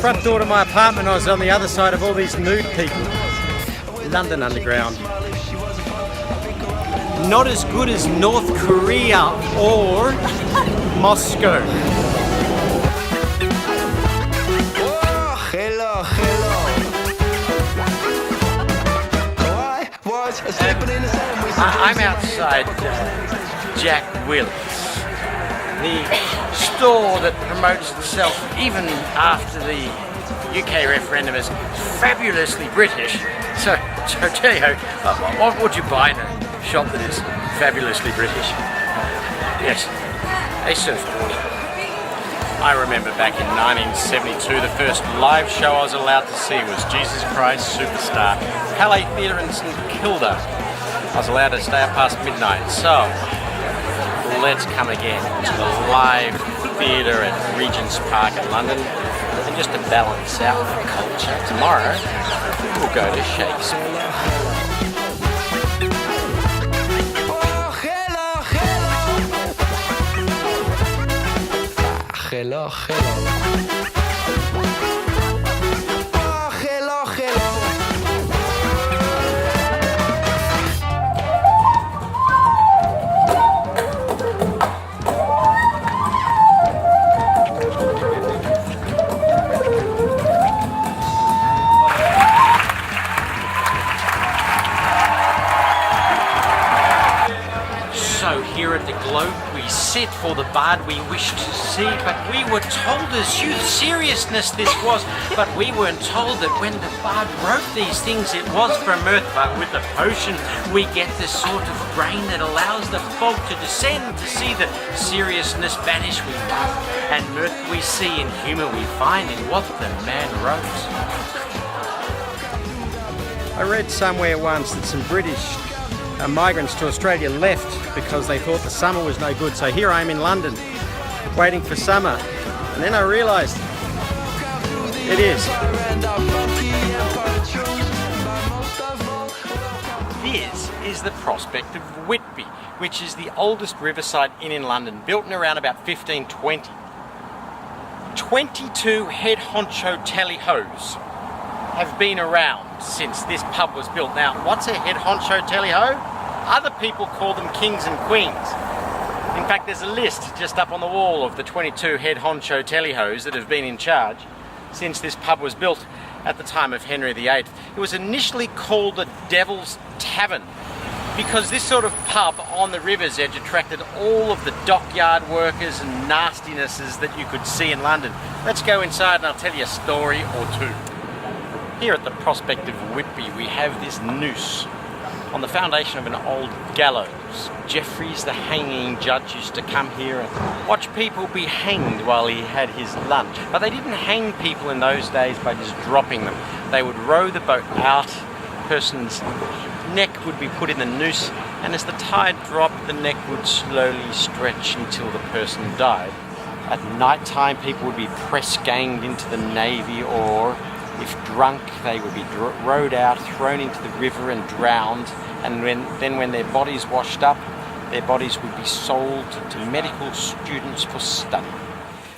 Front door to my apartment, I was on the other side of all these nude people. London Underground. Not as good as North Korea or Moscow. I'm outside Jack Wills, the store that promotes itself even after the UK referendum as fabulously British. So tell you, what would you buy in a shop that is fabulously British? Yes, a surfboard. I remember back in 1972, the first live show I was allowed to see was Jesus Christ Superstar, Palais Theatre in St Kilda. I was allowed to stay up past midnight, so let's come again to the live theatre at Regent's Park in London. And just to balance out the culture, tomorrow we'll go to Shakespeare. Hello, hello. So here at the Globe we sit for the bard we wish to see, but we were told as youth seriousness this was, but we weren't told that when the bard wrote these things it was for mirth, but with the potion we get this sort of brain that allows the fog to descend to see the seriousness vanish we love, and mirth we see and humour we find in what the man wrote. I read somewhere once that some British migrants to Australia left because they thought the summer was no good. So here I am in London waiting for summer, and then I realised it is. This is the Prospect of Whitby, which is the oldest riverside inn in London, built in around about 1520. 22 head honcho tally-hos have been around since this pub was built. Now, what's a head honcho tally-ho? Other people call them kings and queens. In fact, there's a list just up on the wall of the 22 head honcho tally-hos that have been in charge since this pub was built at the time of Henry VIII. It was initially called the Devil's Tavern because this sort of pub on the river's edge attracted all of the dockyard workers and nastinesses that you could see in London. Let's go inside and I'll tell you a story or two. Here at the Prospect of Whitby we have this noose on the foundation of an old gallows. Jeffreys, the hanging judge, used to come here and watch people be hanged while he had his lunch. But they didn't hang people in those days by just dropping them. They would row the boat out, the person's neck would be put in the noose, and as the tide dropped, the neck would slowly stretch until the person died. At night time, people would be press-ganged into the navy, or if drunk, they would be rowed out, thrown into the river and drowned, and when their bodies washed up, their bodies would be sold to medical students for study.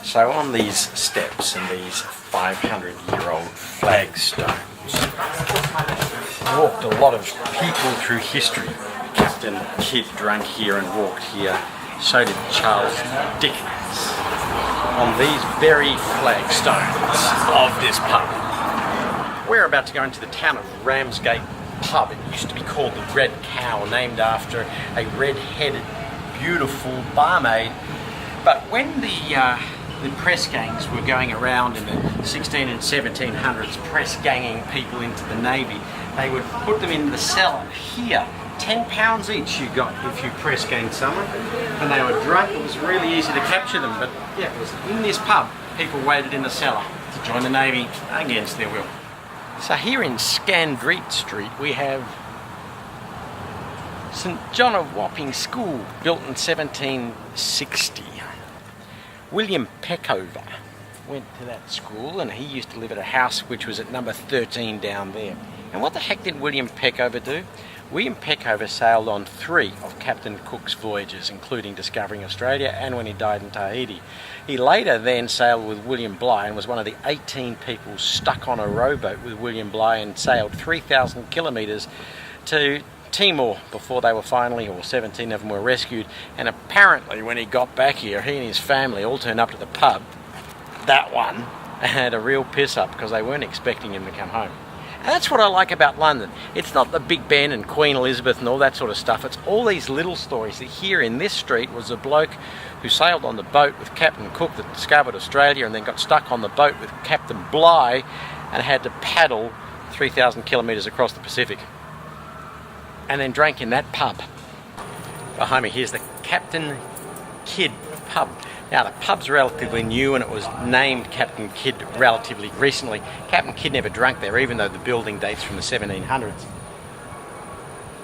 So on these steps and these 500-year-old flagstones walked a lot of people through history. Captain Kidd drank here and walked here. So did Charles Dickens. On these very flagstones of this pub. We're about to go into the town of Ramsgate pub. It used to be called the Red Cow, named after a red-headed, beautiful barmaid. But when the press gangs were going around in the 16 and 1700s, press ganging people into the Navy, they would put them in the cellar here. £10 each you got if you press ganged someone. When they were drunk, it was really easy to capture them. But yeah, it was in this pub, people waited in the cellar to join the Navy against their will. So here in Scandrete Street we have St John of Wapping School, built in 1760. William Peckover went to that school and he used to live at a house which was at number 13 down there. And what the heck did William Peckover do? William Peckover sailed on 3 of Captain Cook's voyages, including discovering Australia and when he died in Tahiti. He later then sailed with William Bligh and was one of the 18 people stuck on a rowboat with William Bligh and sailed 3,000 kilometres to Timor before they were finally, or 17 of them were rescued. And apparently when he got back here, he and his family all turned up to the pub, that one, and had a real piss up because they weren't expecting him to come home. And that's what I like about London. It's not the Big Ben and Queen Elizabeth and all that sort of stuff. It's all these little stories. That here in this street was a bloke who sailed on the boat with Captain Cook that discovered Australia and then got stuck on the boat with Captain Bligh and had to paddle 3,000 kilometres across the Pacific. And then drank in that pub. Behind me here's the Captain Kidd pub. Now the pub's relatively new and it was named Captain Kidd relatively recently. Captain Kidd never drank there even though the building dates from the 1700s.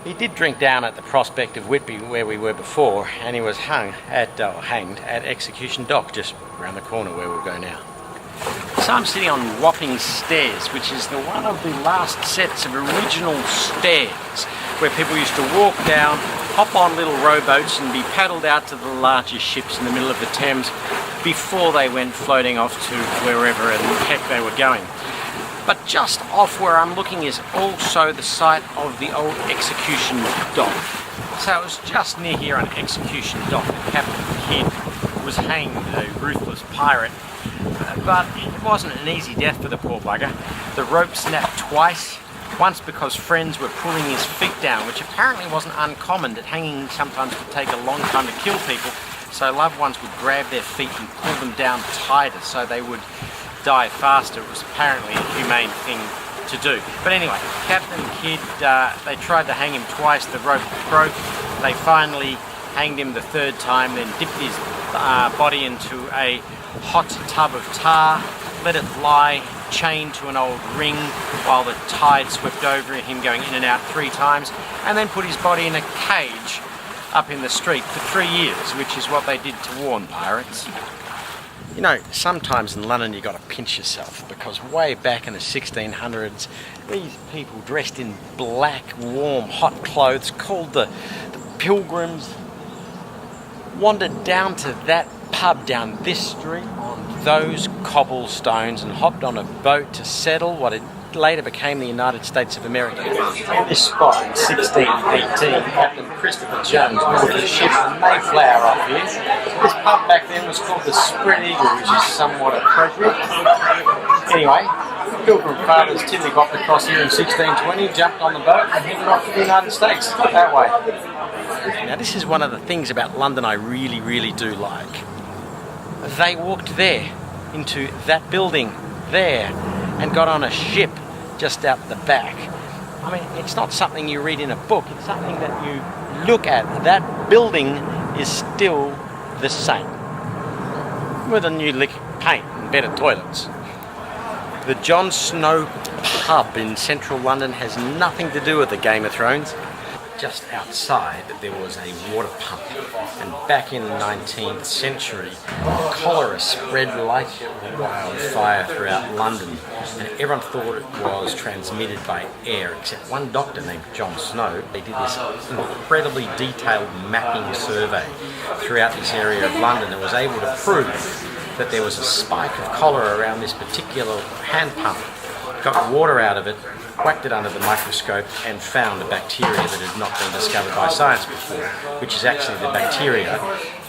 He did drink down at the Prospect of Whitby where we were before, and he was hanged at Execution Dock just around the corner where we'll go now. So I'm sitting on Wapping Stairs, which is the one of the last sets of original stairs where people used to walk down, hop on little rowboats and be paddled out to the larger ships in the middle of the Thames before they went floating off to wherever in the heck they were going. But just off where I'm looking is also the site of the old Execution Dock. So it was just near here on Execution Dock that Captain Kidd was hanged, a ruthless pirate. But it wasn't an easy death for the poor bugger. The rope snapped twice. Once because friends were pulling his feet down, which apparently wasn't uncommon, that hanging sometimes could take a long time to kill people, so loved ones would grab their feet and pull them down tighter so they would die faster. It was apparently a humane thing to do. But anyway, Captain Kidd, they tried to hang him twice, the rope broke, they finally hanged him the 3rd time, then dipped his body into a hot tub of tar, let it lie chained to an old ring while the tide swept over him, going in and out 3 times, and then put his body in a cage up in the street for 3 years, which is what they did to warn pirates. You know, sometimes in London you got to pinch yourself, because way back in the 1600s, these people dressed in black, warm, hot clothes called the Pilgrims wandered down to that pub down this street on those cobblestones and hopped on a boat to settle what it later became the United States of America. In this spot in 1618, Captain Christopher Jones built a ship, the Mayflower, off here. This pub back then was called the Spread Eagle, which is somewhat appropriate. Anyway, Pilgrim Fathers Tilly got across here in 1620, jumped on the boat and headed off to the United States that way. Now this is one of the things about London I really, really do like. They walked there, into that building there, and got on a ship just out the back. I mean, it's not something you read in a book, it's something that you look at. That building is still the same, with a new lick of paint and better toilets. The Jon Snow pub in central London has nothing to do with the Game of Thrones. Just outside there was a water pump, and back in the 19th century cholera spread like wildfire throughout London, and everyone thought it was transmitted by air except one doctor named Jon Snow. They did this incredibly detailed mapping survey throughout this area of London and was able to prove that there was a spike of cholera around this particular hand pump. Got water out of it, whacked it under the microscope and found a bacteria that had not been discovered by science before, which is actually the bacteria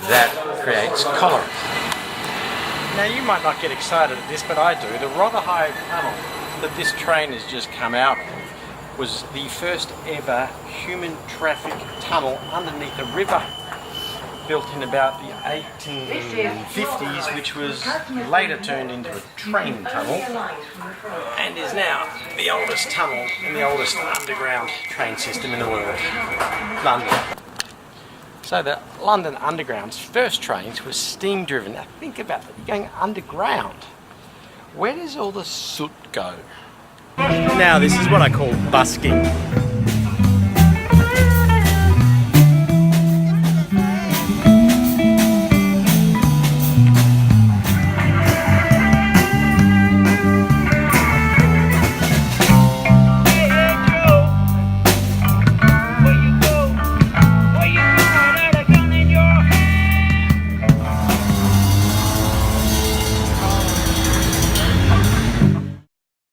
that creates cholera. Now you might not get excited at this, but I do. The Rotherhithe Tunnel that this train has just come out of was the first ever human traffic tunnel underneath a river, built in about the 1850s, which was later turned into a train tunnel and is now the oldest tunnel and the oldest underground train system in the world, London. So the London Underground's first trains were steam driven. Now think about it, you're going underground. Where does all the soot go? Now this is what I call busking.